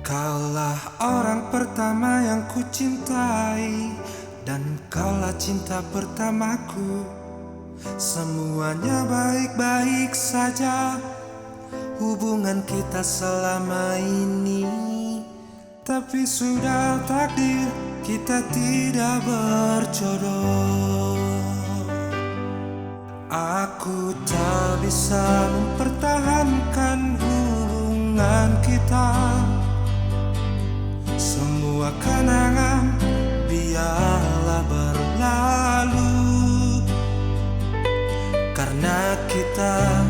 Kaulah orang pertama yang ku cintai, dan kaulah cinta pertamaku. Semuanya baik-baik saja hubungan kita selama ini, tapi sudah takdir kita tidak berjodoh. Aku tak bisa mempertahankan hubungan kita. Semua kenangan biarlah berlalu, karena kita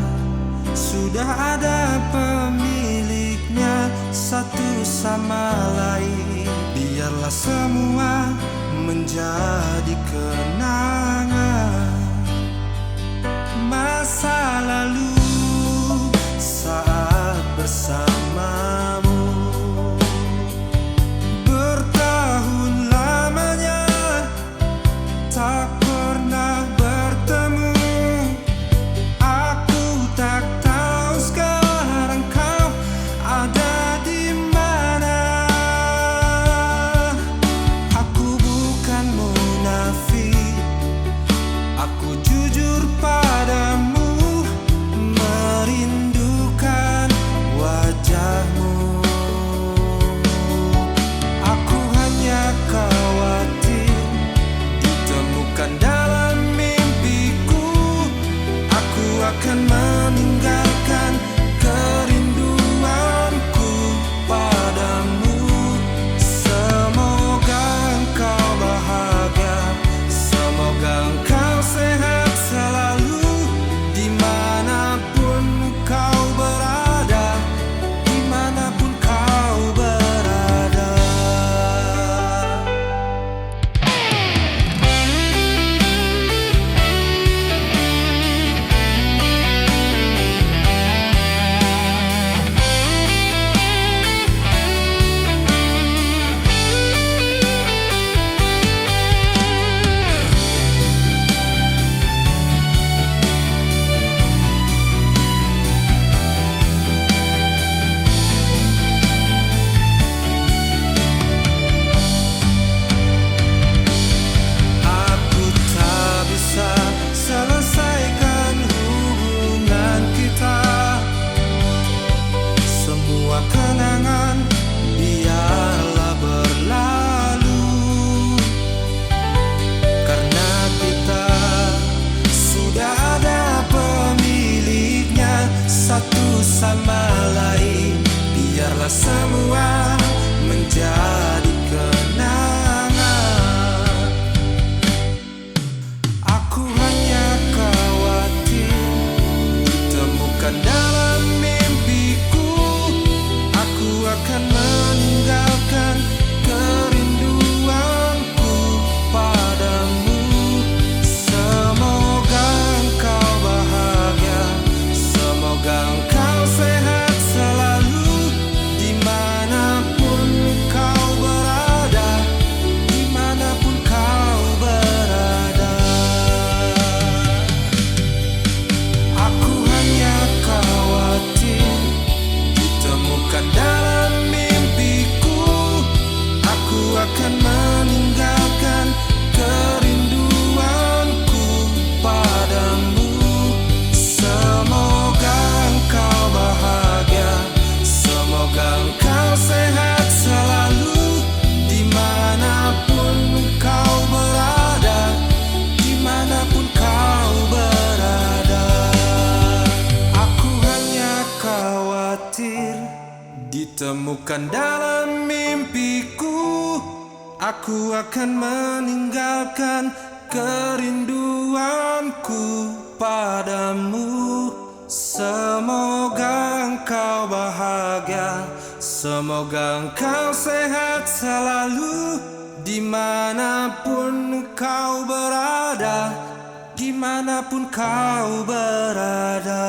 sudah ada pemiliknya satu sama lain. Biarlah semua menjadi kenangan masa lalu saat bersamamu. Bertahun lamanya tak pernah bertemu. Aku tak tahu sekarang kau ada di mana. Aku bukan munafik, aku jujur padamu, merindukan wajahmu. Aku hanya khawatir ditemukan dalam mimpiku. Aku akan meninggalkan kerinduanku padamu. Semoga engkau bahagia, semoga engkau sehat selalu, dimanapun kau berada, dimanapun kau berada. Aku tak bisa selesaikan hubungan kita. Semua kenangan biarlah berlalu, karena kita sudah ada pemiliknya satu sama lain. Biarlah semua menjadi kenangan. Aku hanya khawatir ditemukan dalam mimpiku. Aku akan meninggalkan kerinduanku padamu. Semoga engkau bahagia, semoga engkau sehat selalu, dimanapun kau berada, dimanapun kau berada. Aku hanya khawatir ditemukan dalam mimpiku. Aku akan meninggalkan kerinduanku padamu. Semoga engkau bahagia, semoga engkau sehat selalu, dimanapun kau berada, dimanapun kau berada. Aku hanya khawatir ditemukan dalam mimpiku. Aku akan meninggalkan kerinduanku padamu. Semoga engkau bahagia, semoga engkau sehat selalu, dimanapun kau berada, dimanapun kau berada.